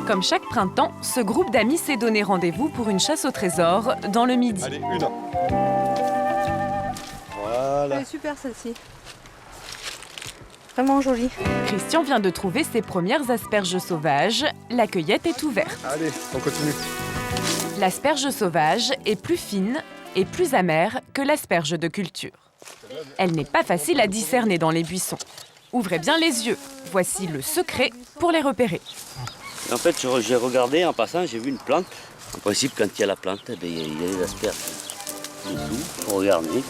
Comme chaque printemps, ce groupe d'amis s'est donné rendez-vous pour une chasse au trésor dans le Midi. Allez, une. Voilà. Elle est super celle-ci. Vraiment jolie. Christian vient de trouver ses premières asperges sauvages. La cueillette est ouverte. Allez, on continue. L'asperge sauvage est plus fine et plus amère que l'asperge de culture. Elle n'est pas facile à discerner dans les buissons. Ouvrez bien les yeux. Voici le secret pour les repérer. En fait, j'ai regardé en passant, j'ai vu une plante. En principe, quand il y a la plante, il y a des asperges dessous. Faut regarder.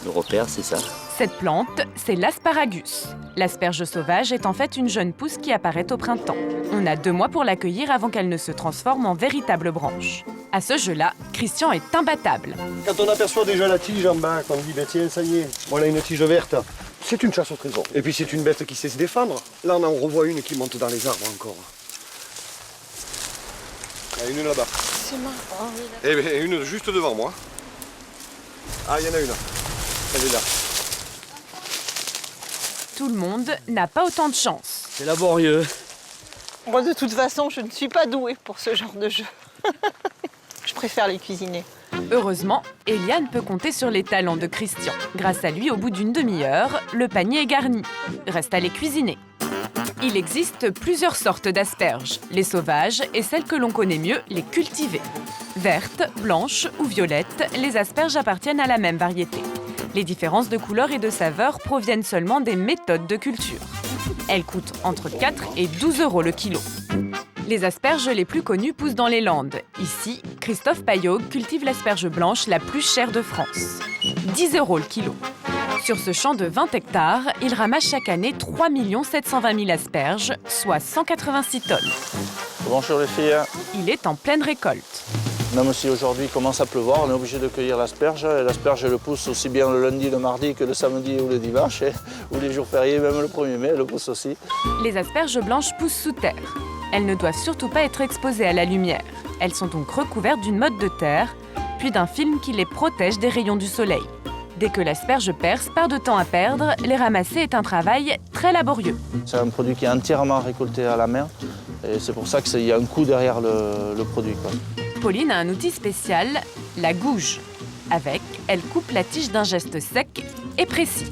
Le repère, c'est ça. Cette plante, c'est l'asparagus. L'asperge sauvage est en fait une jeune pousse qui apparaît au printemps. On a 2 mois pour l'accueillir avant qu'elle ne se transforme en véritable branche. À ce jeu-là, Christian est imbattable. Quand on aperçoit déjà la tige en bas, qu'on dit, ben tiens, ça y est, voilà une tige verte, c'est une chasse au trésor. Et puis c'est une bête qui sait se défendre. Là, on en revoit une qui monte dans les arbres encore. Il y en a une là-bas. C'est marrant. Eh bien, une juste devant moi. Ah, il y en a une. Elle est là. Tout le monde n'a pas autant de chance. C'est laborieux. Moi, de toute façon, je ne suis pas douée pour ce genre de jeu. Je préfère les cuisiner. Heureusement, Eliane peut compter sur les talents de Christian. Grâce à lui, au bout d'une demi-heure, le panier est garni. Reste à les cuisiner. Il existe plusieurs sortes d'asperges, les sauvages et celles que l'on connaît mieux, les cultivées. Vertes, blanches ou violettes, les asperges appartiennent à la même variété. Les différences de couleur et de saveur proviennent seulement des méthodes de culture. Elles coûtent entre 4 et 12 € le kilo. Les asperges les plus connues poussent dans les Landes. Ici, Christophe Payot cultive l'asperge blanche la plus chère de France. 10 € le kilo. Sur ce champ de 20 hectares, il ramasse chaque année 3 720 000 asperges, soit 186 tonnes. Bonjour les filles. Il est en pleine récolte. Même si aujourd'hui il commence à pleuvoir, on est obligé de cueillir l'asperge. Et l'asperge, elle pousse aussi bien le lundi, le mardi que le samedi ou le dimanche. Ou les jours fériés, même le 1er mai, elle pousse aussi. Les asperges blanches poussent sous terre. Elles ne doivent surtout pas être exposées à la lumière. Elles sont donc recouvertes d'une motte de terre, puis d'un film qui les protège des rayons du soleil. Dès que l'asperge perce, pas de temps à perdre, les ramasser est un travail très laborieux. C'est un produit qui est entièrement récolté à la main. Et c'est pour ça qu'il y a un coût derrière le produit, quoi. Pauline a un outil spécial, la gouge. Avec, elle coupe la tige d'un geste sec et précis.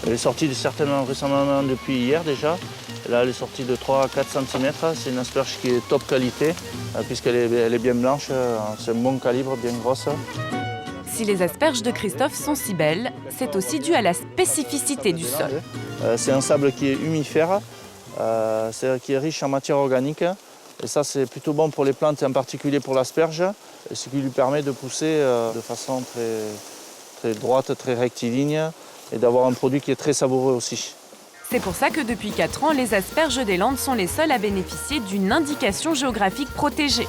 Elle est sortie certainement récemment depuis hier déjà. Là, elle est sortie de 3 à 4 cm. C'est une asperge qui est top qualité, puisqu'elle est bien blanche. C'est un bon calibre, bien grosse. Si les asperges de Christophe sont si belles, c'est aussi dû à la spécificité du sol. C'est un sable qui est humifère, qui est riche en matière organique. Et ça, c'est plutôt bon pour les plantes, et en particulier pour l'asperge, ce qui lui permet de pousser de façon très droite, très rectiligne, et d'avoir un produit qui est très savoureux aussi. C'est pour ça que depuis 4 ans, les asperges des Landes sont les seules à bénéficier d'une indication géographique protégée,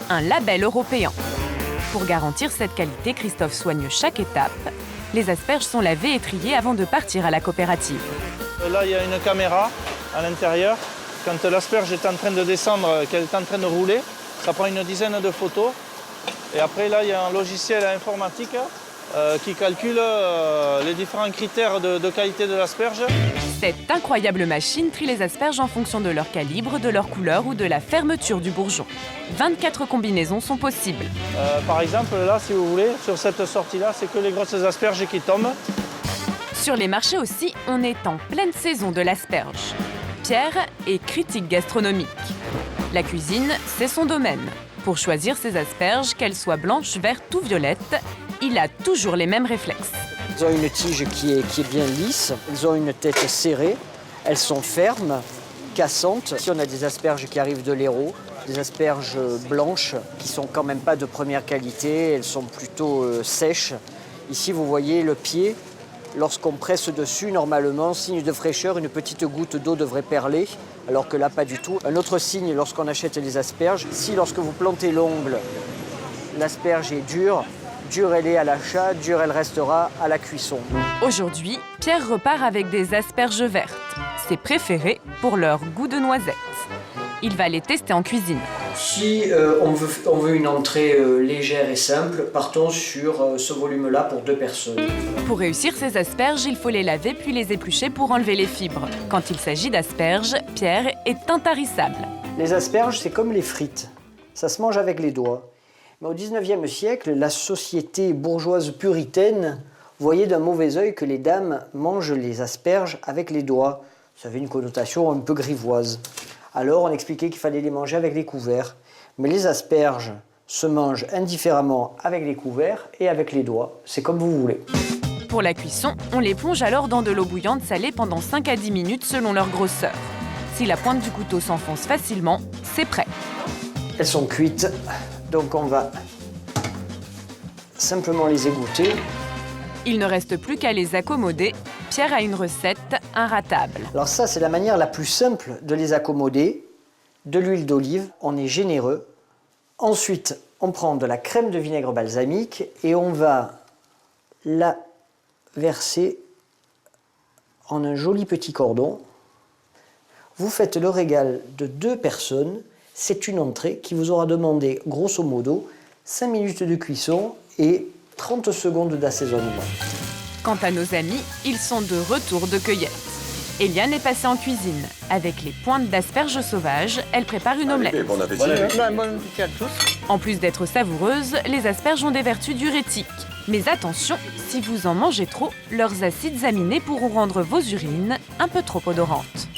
un label européen. Pour garantir cette qualité, Christophe soigne chaque étape. Les asperges sont lavées et triées avant de partir à la coopérative. Là, il y a une caméra à l'intérieur. Quand l'asperge est en train de descendre, qu'elle est en train de rouler, ça prend une dizaine de photos. Et après, là, il y a un logiciel informatique qui calcule les différents critères de qualité de l'asperge. Cette incroyable machine trie les asperges en fonction de leur calibre, de leur couleur ou de la fermeture du bourgeon. 24 combinaisons sont possibles. Par exemple, là, si vous voulez, sur cette sortie-là, c'est que les grosses asperges qui tombent. Sur les marchés aussi, on est en pleine saison de l'asperge. Pierre est critique gastronomique. La cuisine, c'est son domaine. Pour choisir ses asperges, qu'elles soient blanches, vertes ou violettes, il a toujours les mêmes réflexes. Elles ont une tige qui est bien lisse, elles ont une tête serrée, elles sont fermes, cassantes. Ici, on a des asperges qui arrivent de l'Hérault, des asperges blanches qui sont quand même pas de première qualité, elles sont plutôt sèches. Ici, vous voyez le pied. Lorsqu'on presse dessus, normalement, signe de fraîcheur, une petite goutte d'eau devrait perler, alors que là, pas du tout. Un autre signe lorsqu'on achète les asperges, si lorsque vous plantez l'ongle, l'asperge est dure elle est à l'achat, dure elle restera à la cuisson. Aujourd'hui, Pierre repart avec des asperges vertes, ses préférées pour leur goût de noisette. Il va les tester en cuisine. Si on veut une entrée légère et simple, partons sur ce volume-là pour 2 personnes. Pour réussir ces asperges, il faut les laver puis les éplucher pour enlever les fibres. Quand il s'agit d'asperges, Pierre est intarissable. Les asperges, c'est comme les frites. Ça se mange avec les doigts. Mais au XIXe siècle, la société bourgeoise puritaine voyait d'un mauvais œil que les dames mangent les asperges avec les doigts. Ça avait une connotation un peu grivoise. Alors on expliquait qu'il fallait les manger avec les couverts. Mais les asperges se mangent indifféremment avec les couverts et avec les doigts. C'est comme vous voulez. Pour la cuisson, on les plonge alors dans de l'eau bouillante salée pendant 5 à 10 minutes selon leur grosseur. Si la pointe du couteau s'enfonce facilement, c'est prêt. Elles sont cuites, donc on va simplement les égoutter. Il ne reste plus qu'à les accommoder. Pierre a une recette inratable. Alors ça, c'est la manière la plus simple de les accommoder. De l'huile d'olive, on est généreux. Ensuite, on prend de la crème de vinaigre balsamique et on va la verser en un joli petit cordon. Vous faites le régal de 2 personnes. C'est une entrée qui vous aura demandé, grosso modo, 5 minutes de cuisson et 30 secondes d'assaisonnement. Quant à nos amis, ils sont de retour de cueillette. Eliane est passée en cuisine. Avec les pointes d'asperges sauvages, elle prépare une omelette. Bon appétit. Bon appétit à tous. En plus d'être savoureuses, les asperges ont des vertus diurétiques. Mais attention, si vous en mangez trop, leurs acides aminés pourront rendre vos urines un peu trop odorantes.